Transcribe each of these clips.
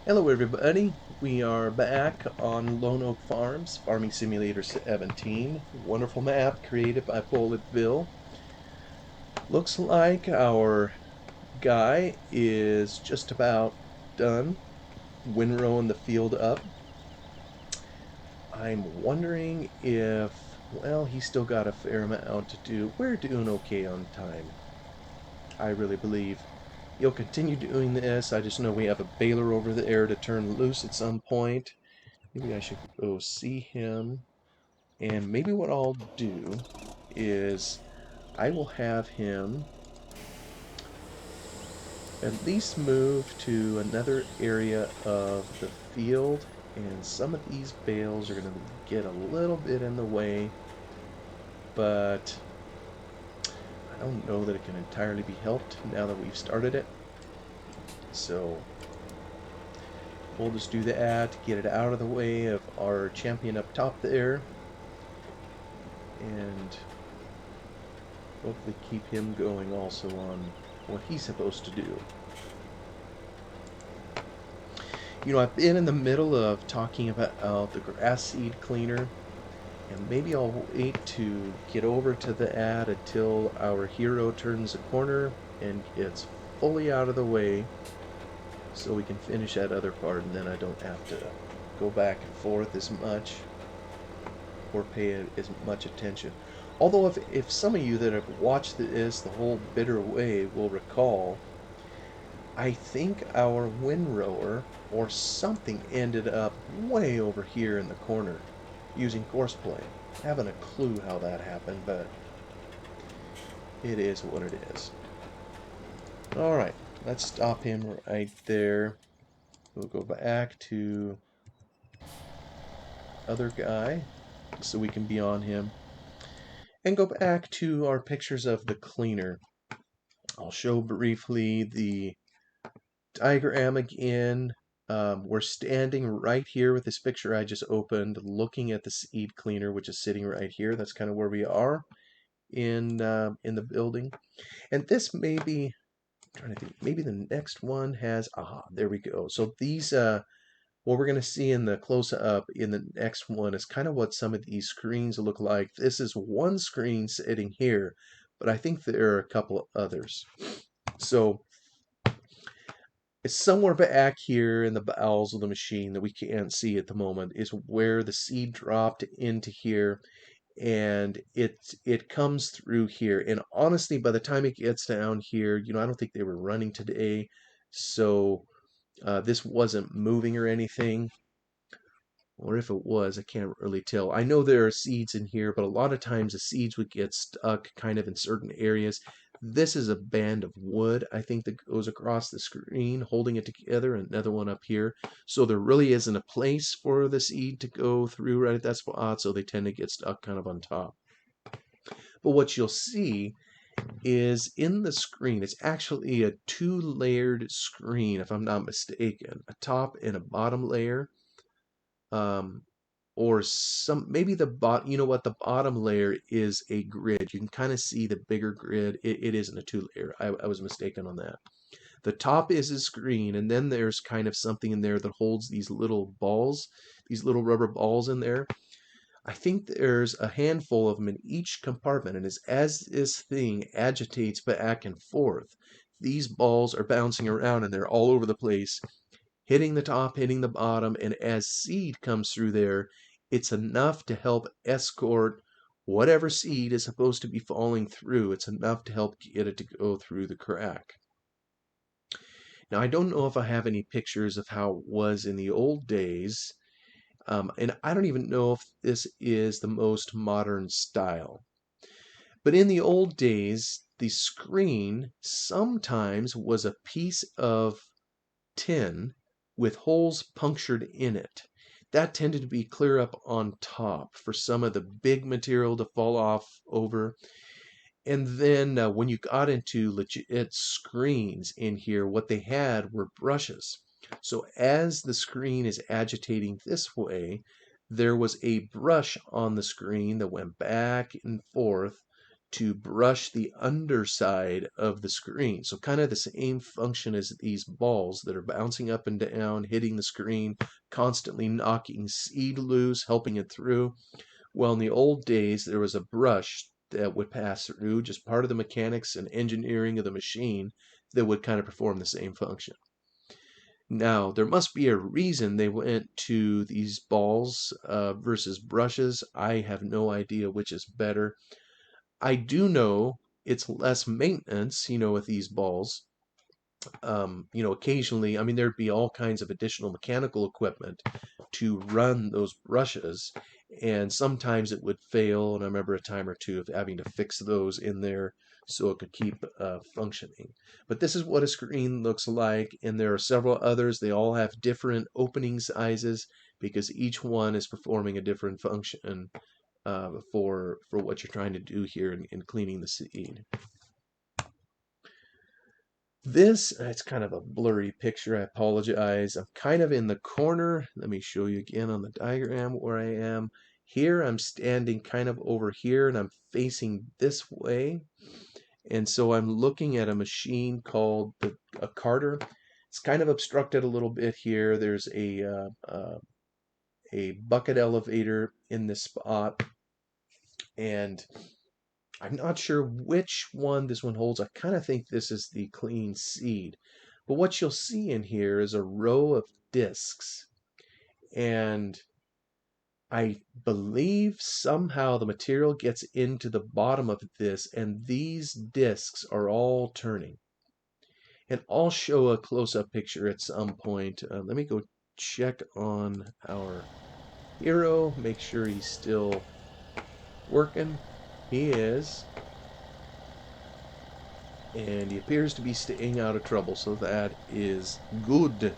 Hello everybody, we are back on Lone Oak Farms, Farming Simulator 17. Wonderful map created by Bill. Looks like our guy is just about done windrowing the field up. I'm wondering if, well, he's still got a fair amount to do. We're doing okay on time, I really believe. He'll continue doing this. I just know we have a baler over there to turn loose at some point. Maybe I should go see him. And maybe what I'll do is I will have him at least move to another area of the field, and some of these bales are going to get a little bit in the way, but I don't know that it can entirely be helped now that we've started it. So we'll just do that, get it out of the way of our champion up top there, and hopefully keep him going also on what he's supposed to do. You know, I've been in the middle of talking about the grass seed cleaner, and maybe I'll wait to get over to the ad until our hero turns a corner and gets fully out of the way so we can finish that other part, and then I don't have to go back and forth as much or pay it as much attention. Although if some of you that have watched this the whole bitter way will recall, I think our windrower or something ended up way over here in the corner using courseplay. Haven't a clue how that happened, but it is what it is. Alright, let's stop him right there. We'll go back to other guy so we can be on him. And go back to our pictures of the cleaner. I'll show briefly the diagram again. We're standing right here with this picture I just opened, looking at the seed cleaner, which is sitting right here. That's kind of where we are in the building. And this may be, I'm trying to think, maybe the next one has, there we go. So these, what we're going to see in the close-up in the next one is kind of what some of these screens look like. This is one screen sitting here, but I think there are a couple of others. So it's somewhere back here in the bowels of the machine that we can't see at the moment is where the seed dropped into here, and it comes through here. And honestly, by the time it gets down here, you know, I don't think they were running today, so this wasn't moving or anything. Or if it was, I can't really tell. I know there are seeds in here, but a lot of times the seeds would get stuck kind of in certain areas. This is a band of wood, I think, that goes across the screen, holding it together, and another one up here. So there really isn't a place for the seed to go through right at that spot, so they tend to get stuck kind of on top. But what you'll see is in the screen, it's actually a two-layered screen, if I'm not mistaken, a top and a bottom layer. Or some maybe the you know what, the bottom layer is a grid. You can kind of see the bigger grid. It isn't a two layer. I was mistaken on that. The top is a screen, and then there's kind of something in there that holds these little balls, these little rubber balls in there. I think there's a handful of them in each compartment, and as this thing agitates back and forth, these balls are bouncing around and they're all over the place, hitting the top, hitting the bottom, and as seed comes through there, it's enough to help escort whatever seed is supposed to be falling through. It's enough to help get it to go through the crack. Now, I don't know if I have any pictures of how it was in the old days, and I don't even know if this is the most modern style. But in the old days, the screen sometimes was a piece of tin with holes punctured in it. That tended to be clear up on top for some of the big material to fall off over. And then when you got into legit screens in here, what they had were brushes. So as the screen is agitating this way, there was a brush on the screen that went back and forth to brush the underside of the screen. So kind of the same function as these balls that are bouncing up and down, hitting the screen, constantly knocking seed loose, helping it through. Well, in the old days, there was a brush that would pass through, just part of the mechanics and engineering of the machine that would kind of perform the same function. Now, there must be a reason they went to these balls versus brushes. I have no idea which is better. I do know it's less maintenance, with these balls. Occasionally, I mean, there'd be all kinds of additional mechanical equipment to run those brushes, and sometimes it would fail. And I remember a time or two of having to fix those in there so it could keep functioning. But this is what a screen looks like, and there are several others. They all have different opening sizes because each one is performing a different function for what you're trying to do here in cleaning the seed. It's kind of a blurry picture. I apologize. I'm kind of in the corner. Let me show you again on the diagram where I am. Here I'm standing kind of over here and I'm facing this way. And so I'm looking at a machine called a carder. It's kind of obstructed a little bit here. There's a bucket elevator in this spot. And I'm not sure which one this one holds. I kind of think this is the clean seed. But what you'll see in here is a row of discs. And I believe somehow the material gets into the bottom of this, and these discs are all turning. And I'll show a close-up picture at some point. Let me go check on our hero, make sure he's still working. He is. And he appears to be staying out of trouble, so that is good.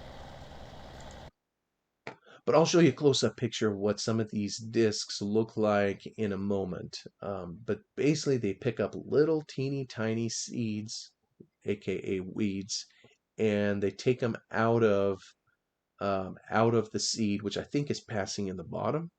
But I'll show you a close-up picture of what some of these discs look like in a moment. But basically, they pick up little teeny tiny seeds, aka weeds, and they take them out of the seed, which I think is passing in the bottom.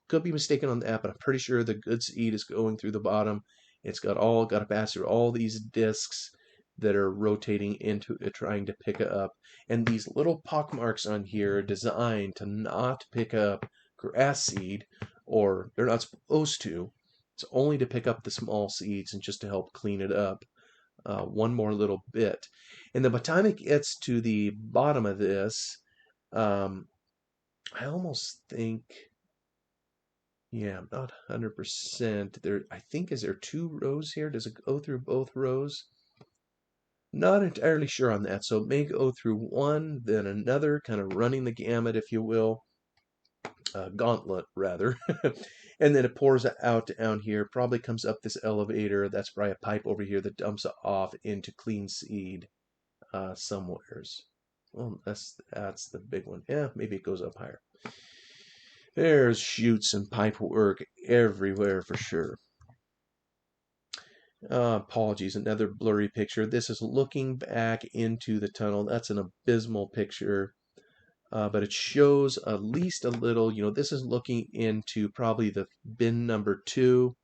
Could be mistaken on that, but I'm pretty sure the good seed is going through the bottom. It's got to pass through all these discs that are rotating into it, trying to pick it up. And these little pock marks on here are designed to not pick up grass seed, or they're not supposed to. It's only to pick up the small seeds and just to help clean it up one more little bit. And then by the time it gets to the bottom of this, I almost think, yeah, I'm not 100%. I think, is there two rows here? Does it go through both rows? Not entirely sure on that. So it may go through one, then another, kind of running the gamut, if you will. Gauntlet, rather. And then it pours out down here, probably comes up this elevator. That's probably a pipe over here that dumps it off into clean seed somewheres. Well, that's the big one. Yeah, maybe it goes up higher. There's chutes and pipe work everywhere for sure. Apologies, another blurry picture. This is looking back into the tunnel. That's an abysmal picture, but it shows at least a little. This is looking into probably the bin number 2.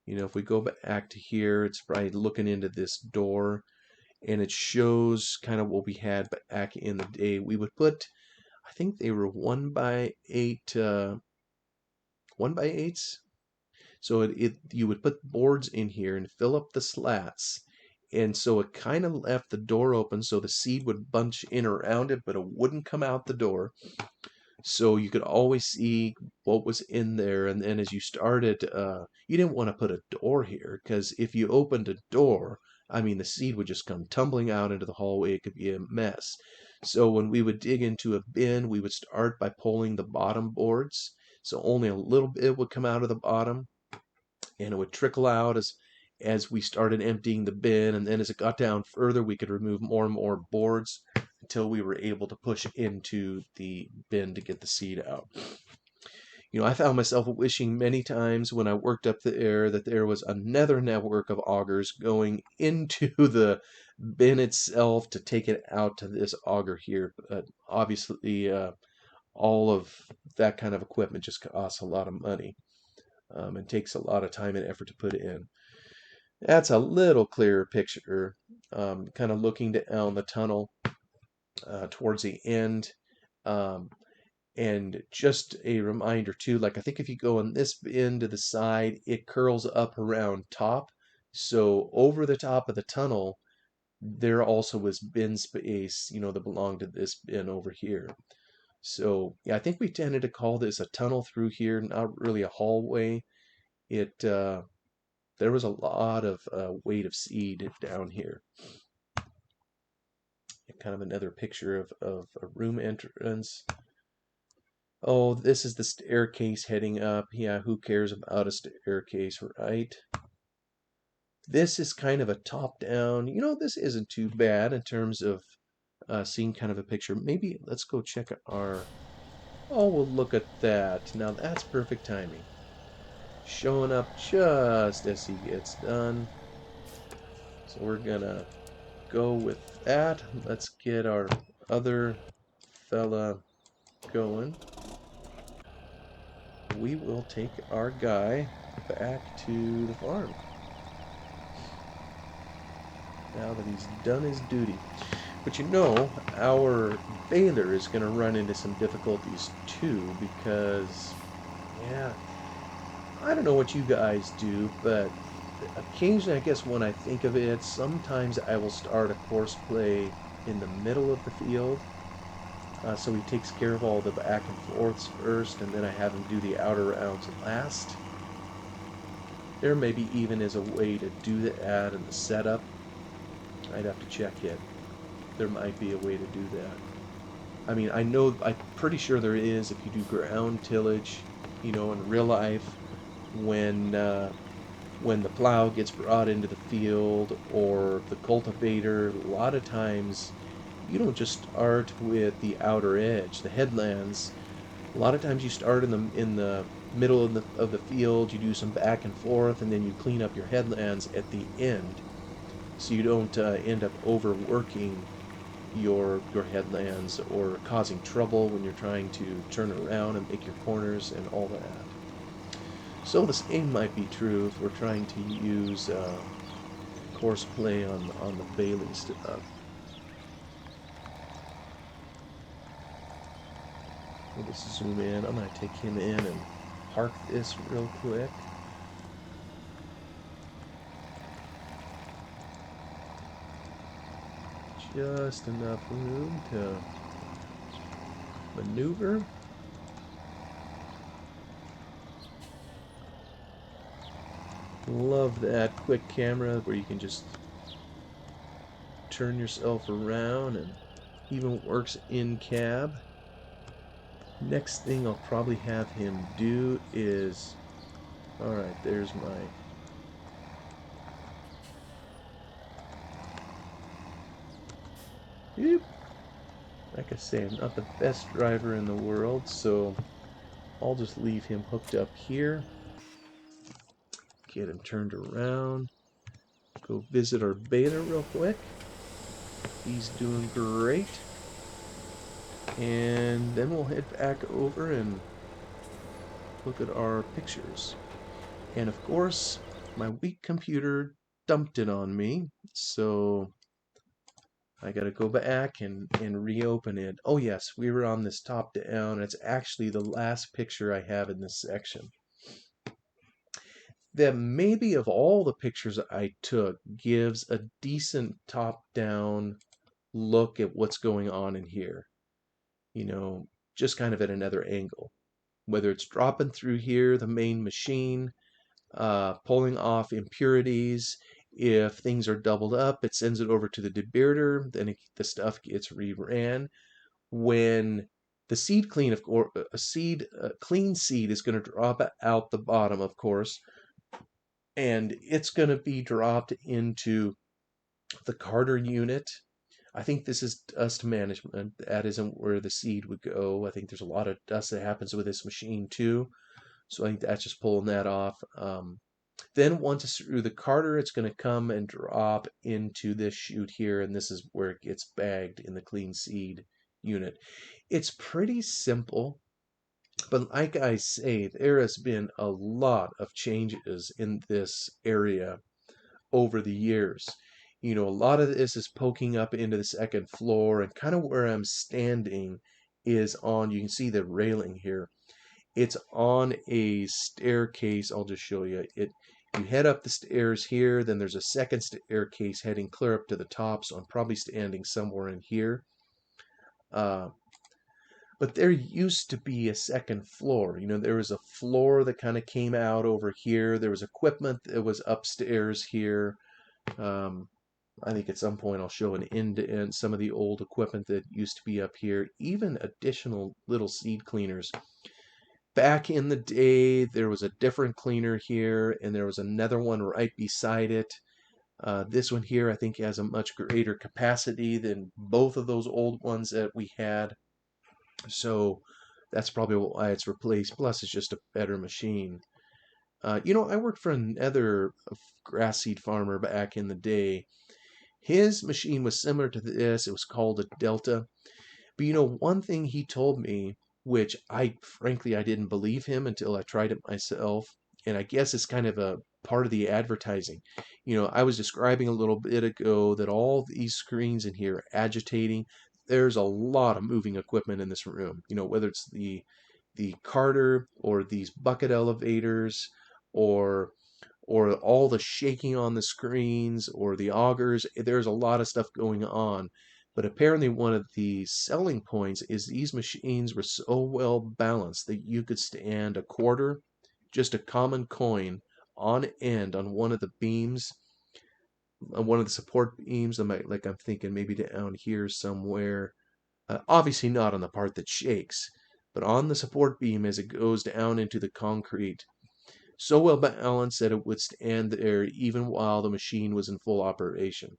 If we go back to here, it's probably looking into this door, and it shows kind of what we had back in the day. We would put, I think they were 1x8, 1x8s. So you would put boards in here and fill up the slats. And so it kind of left the door open so the seed would bunch in around it, but it wouldn't come out the door. So you could always see what was in there. And then as you started, you didn't want to put a door here, because if you opened a door, I mean, the seed would just come tumbling out into the hallway. It could be a mess. So when we would dig into a bin, we would start by pulling the bottom boards. So only a little bit would come out of the bottom, and it would trickle out as we started emptying the bin. And then as it got down further, we could remove more and more boards until we were able to push into the bin to get the seed out. I found myself wishing many times when I worked up there that there was another network of augers going into the bin itself to take it out to this auger here. But obviously, all of that kind of equipment just costs a lot of money. And takes a lot of time and effort to put in. That's a little clearer picture, kind of looking down the tunnel towards the end. Um, and just a reminder too, like I think if you go on this end to the side, it curls up around top. So over the top of the tunnel, there also was bin space, that belonged to this bin over here. So yeah, I think we tended to call this a tunnel through here, not really a hallway. It There was a lot of weight of seed down here. Kind of another picture of a room entrance. Oh, this is the staircase heading up. Yeah, who cares about a staircase, right? This is kind of a top-down. This isn't too bad in terms of seeing kind of a picture. Maybe let's go check our... Oh, well, look at that. Now that's perfect timing. Showing up just as he gets done. So we're gonna go with that. Let's get our other fella going. We will take our guy back to the farm now that he's done his duty. But our baler is going to run into some difficulties too because, yeah, I don't know what you guys do, but occasionally, I guess when I think of it, sometimes I will start a course play in the middle of the field. So he takes care of all the back and forths first, and then I have him do the outer rounds last. There maybe even is a way to do that in the setup. I'd have to check it. There might be a way to do that. I mean, I'm pretty sure there is if you do ground tillage, in real life, when when the plow gets brought into the field or the cultivator, a lot of times you don't just start with the outer edge, the headlands. A lot of times you start in the middle of the field, you do some back and forth, and then you clean up your headlands at the end, so you don't end up overworking your headlands or causing trouble when you're trying to turn around and make your corners and all that. So the same might be true if we're trying to use course play on the baling stuff. We'll just zoom in. I'm going to take him in and park this real quick. Just enough room to maneuver. Love that quick camera where you can just turn yourself around and even works in cab. Next thing I'll probably have him do is, alright, there's my Whoop. Like I say, I'm not the best driver in the world, so I'll just leave him hooked up here. Get him turned around. Go visit our baler real quick. He's doing great. And then we'll head back over and look at our pictures. And of course, my weak computer dumped it on me, so I gotta go back and reopen it. Oh yes, we were on this top down. It's actually the last picture I have in this section. That maybe of all the pictures I took gives a decent top-down look at what's going on in here. Just kind of at another angle. Whether it's dropping through here, the main machine, pulling off impurities. If things are doubled up, it sends it over to the debearder. Then the stuff gets reran. When the seed clean, of course, clean seed is going to drop out the bottom, of course, and it's going to be dropped into the carder unit. I think this is dust management. That isn't where the seed would go. I think there's a lot of dust that happens with this machine too. So I think that's just pulling that off. Then once it's through the carder, it's going to come and drop into this chute here, and this is where it gets bagged in the clean seed unit. It's pretty simple, but like I say, there has been a lot of changes in this area over the years. You know, a lot of this is poking up into the second floor, and kind of where I'm standing is on, you can see the railing here. It's on a staircase. I'll just show you. You head up the stairs here, then there's a second staircase heading clear up to the top, so I'm probably standing somewhere in here. Uh, but there used to be a second floor. You know, there was a floor that kind of came out over here. There was equipment that was upstairs here. Um, I think at some point I'll show an end to end some of the old equipment that used to be up here, even additional little seed cleaners. Back in the day, there was a different cleaner here, and there was another one right beside it. This one here, I think, has a much greater capacity than both of those old ones that we had. So that's probably why it's replaced. Plus, it's just a better machine. You know, I worked for another grass seed farmer back in the day. His machine was similar to this. It was called a Delta. But you know, one thing he told me, which I frankly I didn't believe him until I tried it myself, and I guess it's kind of a part of the advertising. You know, I was describing a little bit ago that all these screens in here are agitating. There's a lot of moving equipment in this room. You know, whether it's the carter or these bucket elevators or all the shaking on the screens or the augers. There's a lot of stuff going on. But apparently, one of the selling points is these machines were so well balanced that you could stand a quarter, just a common coin, on end on one of the beams, on one of the support beams. Like I'm thinking maybe down here somewhere. Obviously, not on the part that shakes, but on the support beam as it goes down into the concrete. So well balanced that it would stand there even while the machine was in full operation.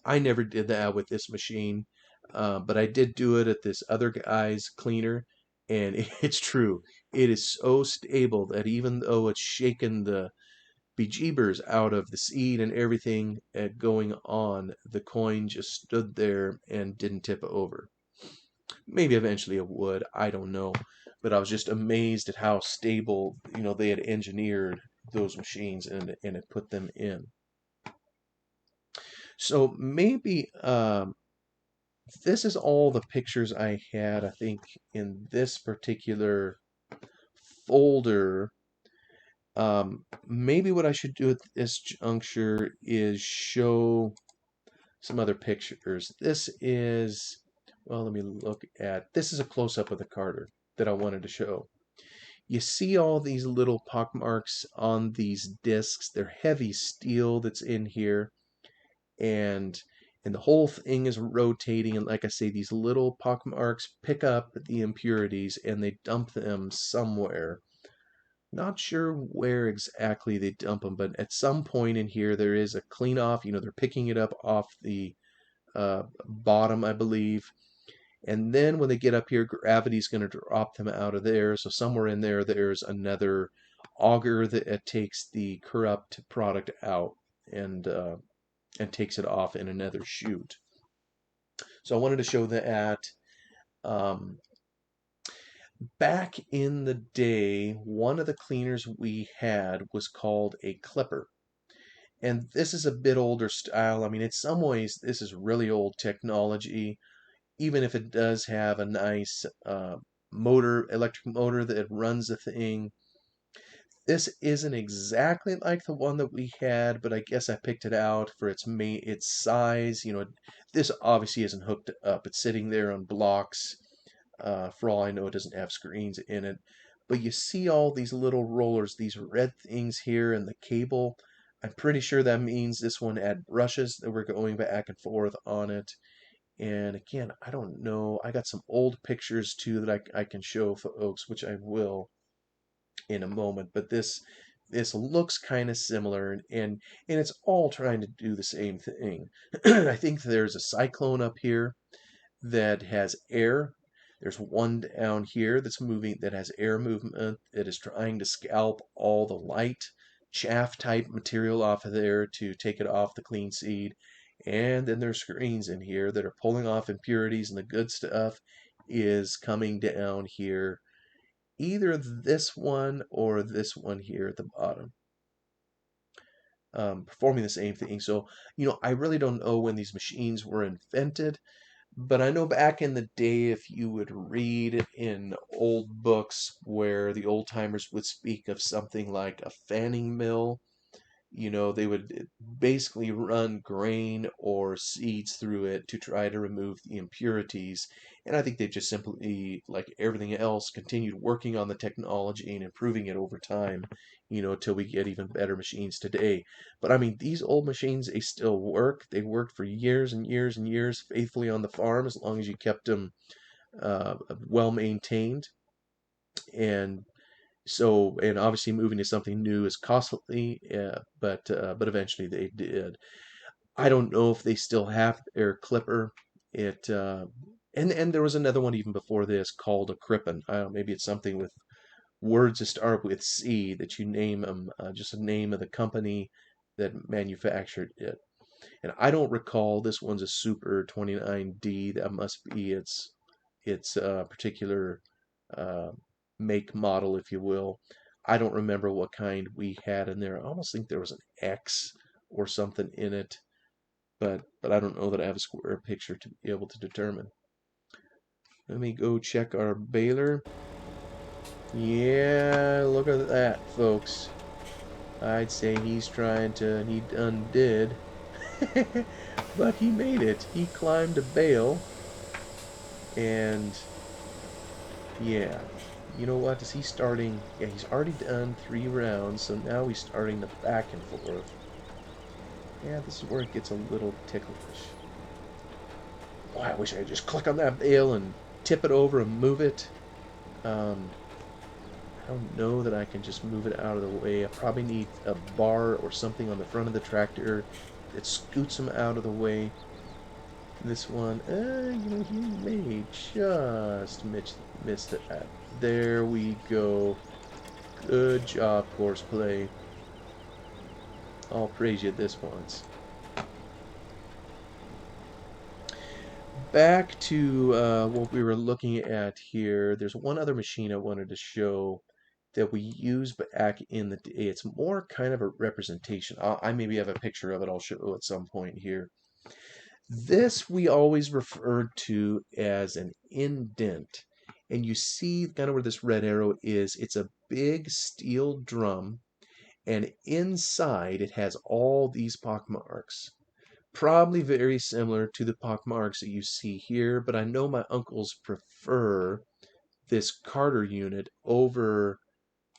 I never did that with this machine, but I did do it at this other guy's cleaner, and it's true. It is so stable that even though it's shaken the bejeebers out of the seed and everything going on, the coin just stood there and didn't tip over. Maybe eventually it would, I don't know. But I was just amazed at how stable, you know, they had engineered those machines and had put them in. So maybe this is all the pictures I had, I think, in this particular folder. Maybe what I should do at this juncture is show some other pictures. This is, well, let me look at, this is a close-up of the Carter that I wanted to show. You see all these little pock marks on these discs. They're heavy steel that's in here, and the whole thing is rotating. And like I say, these little pock marks pick up the impurities and they dump them somewhere. Not sure where exactly they dump them, but at some point in here there is a clean off. You know, they're picking it up off the bottom, I believe. And then when they get up here, gravity's going to drop them out of there. So somewhere in there, there's another auger that takes the corrupt product out and takes it off in another chute. So I wanted to show that. Um, Back in the day, one of the cleaners we had was called a clipper. And this is a bit older style. I mean, in some ways, this is really old technology, even if it does have a nice motor, electric motor that runs the thing. This isn't exactly like the one that we had, but I guess I picked it out for its size. You know, this obviously isn't hooked up. It's sitting there on blocks. For all I know, it doesn't have screens in it. But you see all these little rollers, these red things here, and the cable. I'm pretty sure that means this one had brushes that were going back and forth on it. And again, I don't know. I got some old pictures too that I can show folks, which I will in a moment. But this looks kind of similar, and it's all trying to do the same thing. I think there's a cyclone up here that has air. There's one down here that's moving, that has air movement, that is trying to scalp all the light chaff type material off of there to take it off the clean seed. And then there's screens in here that are pulling off impurities, and the good stuff is coming down here. Either this one or this one here at the bottom. performing the same thing. So, I really don't know when these machines were invented, but I know back in the day, if you would read in old books where the old timers would speak of something like a fanning mill, they would basically run grain or seeds through it to try to remove the impurities. And I think they just simply, like everything else, continued working on the technology and improving it over time, till we get even better machines today. But I mean, these old machines, they still work. They worked for years and years and years faithfully on the farm as long as you kept them well maintained. And and obviously moving to something new is costly, but eventually they did. I don't know if they still have their clipper. It and there was another one even before this called a Crippen. I don't know, maybe it's something with words that start with C that you name them, just a name of the company that manufactured it. And I don't recall this one's a Super 29D. That must be its particular uh, make model, if you will. I don't remember what kind we had in there. I almost think there was an X or something in it, but I don't know that I have a square picture to be able to determine. Let me go check our baler. Yeah, look at that, folks. I'd say he undid, but he made it. He climbed a bale, and yeah. You know what? Is he starting? Yeah, he's already done 3 rounds, so now he's starting the back and forth. Yeah, this is where it gets a little ticklish. Boy, I wish I could just click on that bale and tip it over and move it. Um, I don't know that I can just move it out of the way. I probably need a bar or something on the front of the tractor that scoots him out of the way. This one, he may just miss that. There we go. Good job, Horseplay. I'll praise you this once. Back to what we were looking at here. There's one other machine I wanted to show that we use back in the day. It's more kind of a representation. I maybe have a picture of it I'll show at some point here. This we always referred to as an indent. And you see kind of where this red arrow is. It's a big steel drum, and inside it has all these pock marks. Probably very similar to the pock marks that you see here, but I know my uncles prefer this Carter unit over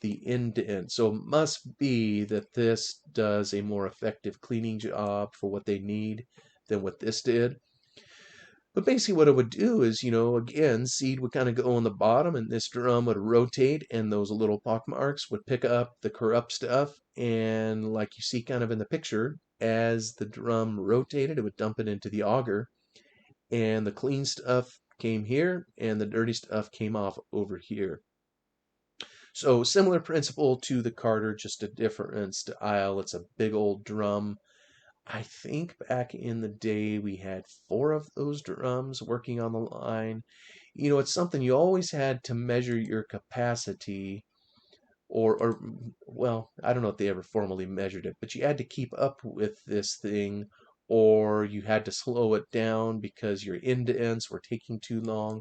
the indent. So it must be that this does a more effective cleaning job for what they need than what this did. But basically what it would do is, again, seed would kind of go on the bottom and this drum would rotate and those little pock marks would pick up the corrupt stuff. And like you see kind of in the picture, as the drum rotated, it would dump it into the auger and the clean stuff came here and the dirty stuff came off over here. So similar principle to the Carter, just a different style. It's a big old drum. I think back in the day we had 4 of those drums working on the line. It's something you always had to measure your capacity, or well, I don't know if they ever formally measured it, but you had to keep up with this thing, or you had to slow it down because your indents were taking too long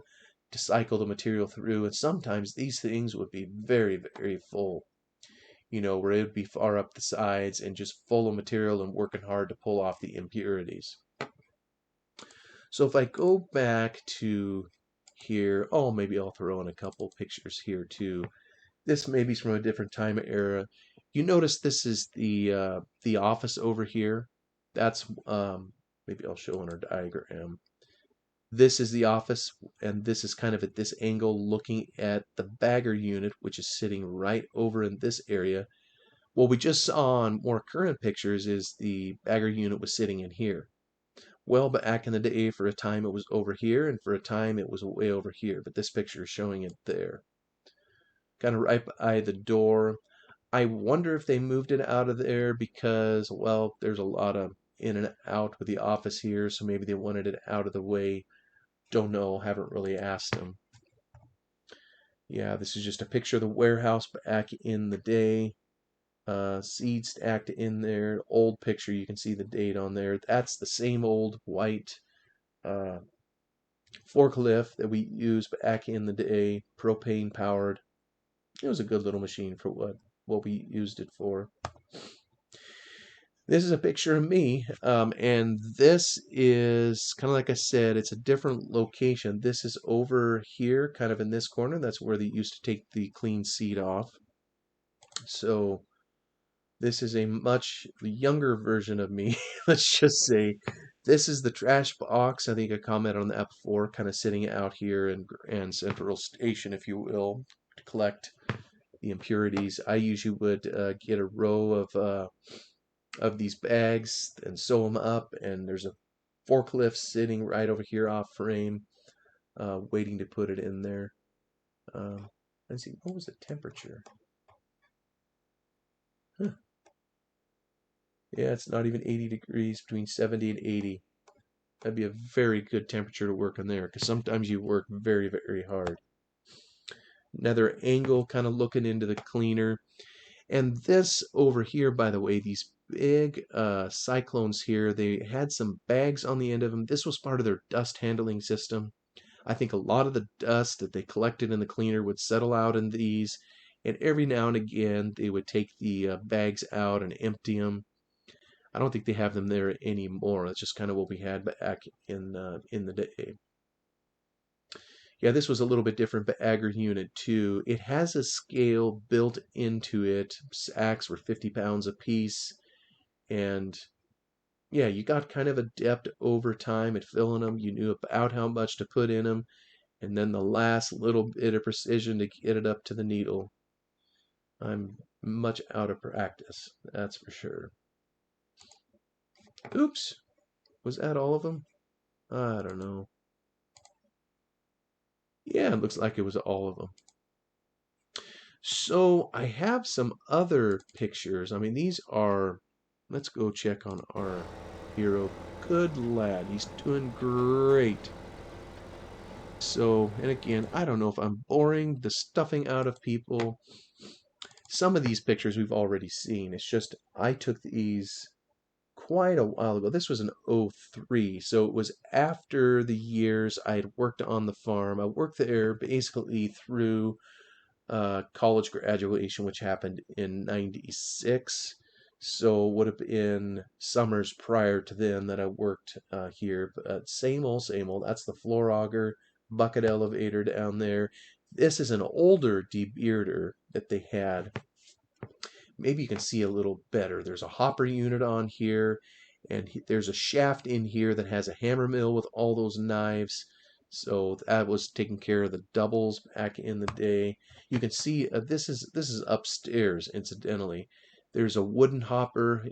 to cycle the material through. And sometimes these things would be very, very full, where it would be far up the sides and just full of material and working hard to pull off the impurities. So if I go back to here, oh, maybe I'll throw in a couple pictures here too. This maybe is from a different time era. You notice this is the office over here. That's maybe I'll show in our diagram. This is the office, and this is kind of at this angle looking at the bagger unit, which is sitting right over in this area. What we just saw on more current pictures is the bagger unit was sitting in here. Well, back in the day, for a time it was over here, and for a time it was way over here, but this picture is showing it there. Kind of right by the door. I wonder if they moved it out of there because, well, there's a lot of in and out with the office here, so maybe they wanted it out of the way. Don't know, haven't really asked them. Yeah, this is just a picture of the warehouse back in the day. seed stacked in there. Old picture, you can see the date on there. That's the same old white uh, forklift that we used back in the day, propane powered. It was a good little machine for what we used it for. This is a picture of me, and this is kind of like I said, it's a different location. This is over here, kind of in this corner. That's where they used to take the clean seed off. So this is a much younger version of me. Let's just say this is the trash box. I think I commented on that before, kind of sitting out here in Central Station, if you will, to collect the impurities. I usually would get a row of these bags and sew them up, and there's a forklift sitting right over here off frame, waiting to put it in there. Let's see, what was the temperature? Huh. Yeah, it's not even 80 degrees, between 70 and 80. That'd be a very good temperature to work in there, because sometimes you work very, very hard. Another angle, kind of looking into the cleaner. And this over here, by the way, these big cyclones here, they had some bags on the end of them. This was part of their dust handling system. I think a lot of the dust that they collected in the cleaner would settle out in these, and every now and again they would take the bags out and empty them. I don't think they have them there anymore. That's just kind of what we had back in the day. Yeah, this was a little bit different, but Agri Unit 2. It has a scale built into it. Sacks were 50 pounds a piece. And yeah, you got kind of adept over time at filling them. You knew about how much to put in them. And then the last little bit of precision to get it up to the needle. I'm much out of practice, that's for sure. Oops. Was that all of them? I don't know. Yeah, it looks like it was all of them. So I have some other pictures. I mean, these are, let's go check on our hero. Good lad, he's doing great. So, and again, I don't know if I'm boring the stuffing out of people. Some of these pictures we've already seen. It's just, I took these quite a while ago. This was an '03, so it was after the years I had worked on the farm. I worked there basically through college graduation, which happened in '96. So would have been summers prior to then that I worked here. But same old, same old. That's the floor auger bucket elevator down there. This is an older debearder that they had. Maybe you can see a little better. There's a hopper unit on here, and there's a shaft in here that has a hammer mill with all those knives. So that was taking care of the doubles back in the day. You can see this is upstairs, incidentally. There's a wooden hopper.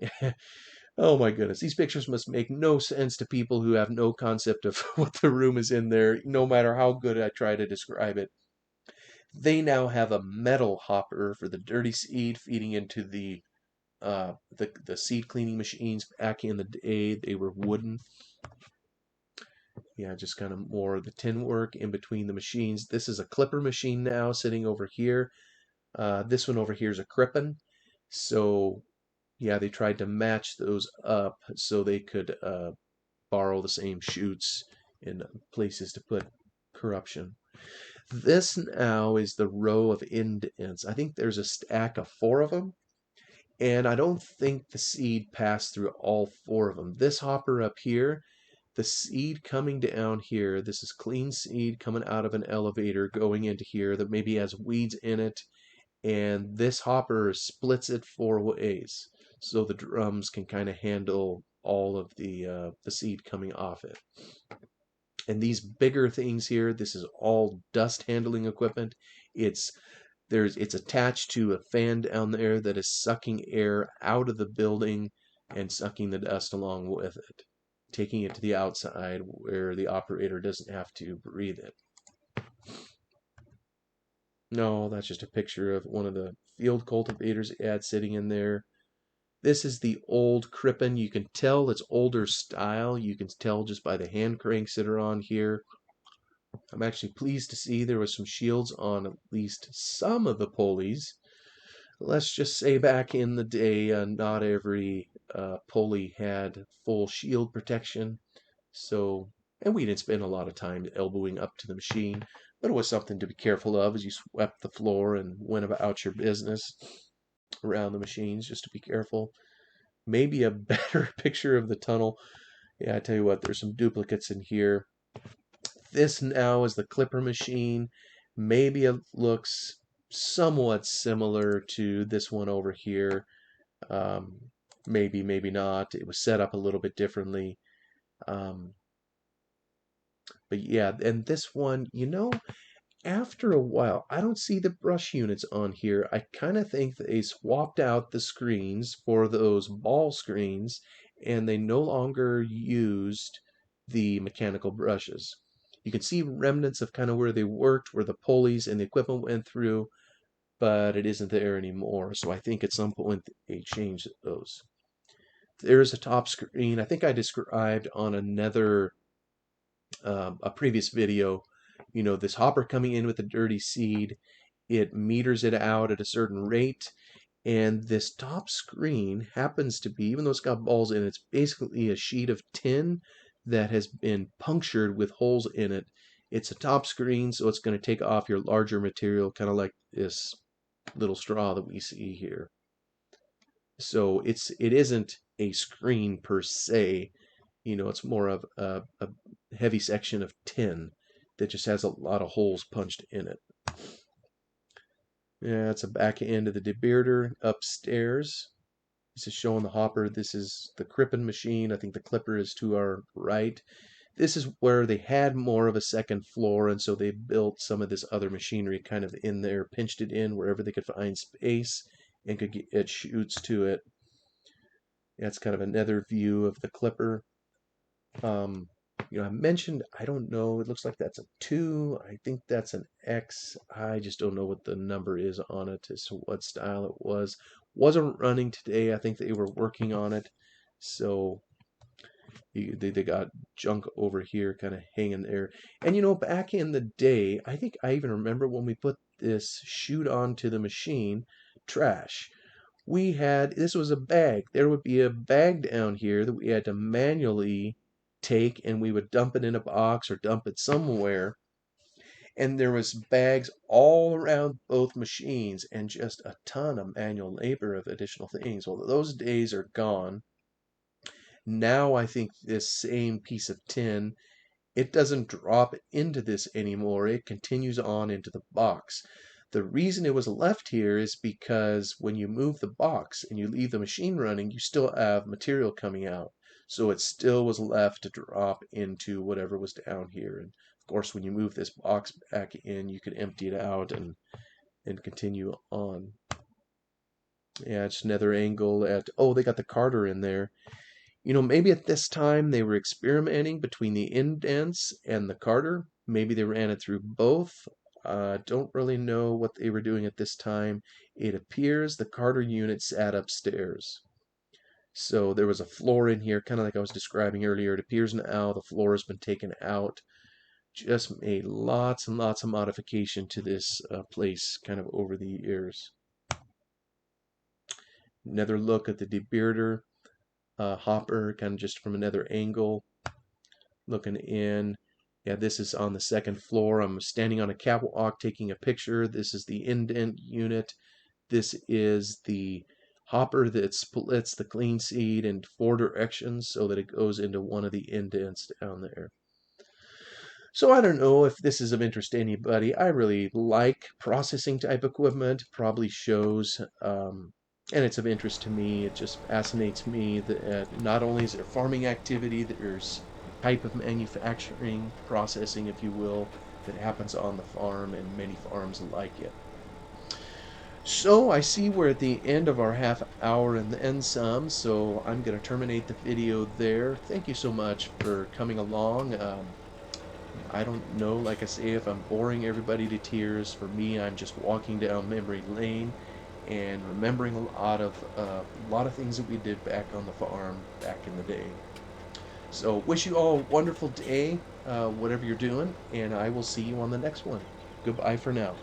Oh my goodness, these pictures must make no sense to people who have no concept of what the room is in there, no matter how good I try to describe it. They now have a metal hopper for the dirty seed feeding into the seed cleaning machines. Back in the day, they were wooden. Yeah, just kind of more the tin work in between the machines. This is a clipper machine now sitting over here. This one over here is a Crippen. So yeah, they tried to match those up so they could borrow the same chutes in places to put corruption. This now is the row of indents. I think there's a stack of 4 of them, and I don't think the seed passed through all 4 of them. This hopper up here, the seed coming down here, this is clean seed coming out of an elevator going into here that maybe has weeds in it, and this hopper splits it 4 ways so the drums can kind of handle all of the seed coming off it. And these bigger things here, this is all dust handling equipment. It's attached to a fan down there that is sucking air out of the building and sucking the dust along with it, taking it to the outside where the operator doesn't have to breathe it. No, that's just a picture of one of the field cultivators it had sitting in there. This is the old Crippen. You can tell it's older style. You can tell just by the hand cranks that are on here. I'm actually pleased to see there was some shields on at least some of the pulleys. let's just say back in the day, not every pulley had full shield protection. So, and we didn't spend a lot of time elbowing up to the machine, but it was something to be careful of as you swept the floor and went about your business around the machines, just to be careful. Maybe a better picture of the tunnel. Yeah, I tell you what, there's some duplicates in here. This now is the clipper machine. Maybe it looks somewhat similar to this one over here. Maybe, maybe not. It was set up a little bit differently. But yeah, and this one, after a while, I don't see the brush units on here. I kind of think they swapped out the screens for those ball screens, and they no longer used the mechanical brushes. You can see remnants of kind of where they worked, where the pulleys and the equipment went through, but it isn't there anymore. So I think at some point they changed those. There's a top screen. I think I described on another a previous video, this hopper coming in with a dirty seed, it meters it out at a certain rate, and this top screen happens to be, even though it's got balls in it, it's basically a sheet of tin that has been punctured with holes in it. It's a top screen, so it's going to take off your larger material, kind of like this little straw that we see here. So it isn't a screen per se. It's more of a heavy section of tin that just has a lot of holes punched in it. Yeah, it's a back end of the debearder upstairs. This is showing the hopper. This is the crippin machine. I think the clipper is to our right. This is where they had more of a second floor, and so they built some of this other machinery kind of in there, pinched it in wherever they could find space and could get chutes to it. That's kind of another view of the clipper. I mentioned, I don't know, it looks like that's a 2. I think that's an X. I just don't know what the number is on it as to what style it was. Wasn't running today. I think they were working on it. So they got junk over here kind of hanging there. And back in the day, I think I even remember when we put this chute onto the machine, trash. This was a bag. There would be a bag down here that we had to manually take, and we would dump it in a box or dump it somewhere. And there was bags all around both machines and just a ton of manual labor of additional things. Well, those days are gone. Now I think this same piece of tin, it doesn't drop into this anymore. It continues on into the box. The reason it was left here is because when you move the box and you leave the machine running, you still have material coming out. So it still was left to drop into whatever was down here. And of course, when you move this box back in, you could empty it out and continue on. Yeah, it's another angle at, oh, they got the carder in there. Maybe at this time they were experimenting between the indents and the carder. Maybe they ran it through both. Don't really know what they were doing at this time. It appears the carder unit sat upstairs. So there was a floor in here, kind of like I was describing earlier. It appears now the floor has been taken out. Just made lots and lots of modification to this place kind of over the years. Another look at the debearder. Hopper, kind of just from another angle, looking in. Yeah, this is on the second floor. I'm standing on a catwalk taking a picture. This is the indent unit. This is the hopper that splits the clean seed in 4 directions so that it goes into one of the indents down there. So I don't know if this is of interest to anybody. I really like processing type equipment. Probably shows and it's of interest to me. It just fascinates me that not only is there farming activity, there's type of manufacturing, processing, if you will, that happens on the farm, and many farms like it. So I see we're at the end of our half hour and then some, so I'm going to terminate the video there. Thank you so much for coming along. I don't know, like I say, if I'm boring everybody to tears. For me, I'm just walking down memory lane and remembering a lot of things that we did back on the farm back in the day. So wish you all a wonderful day, whatever you're doing, and I will see you on the next one. Goodbye for now.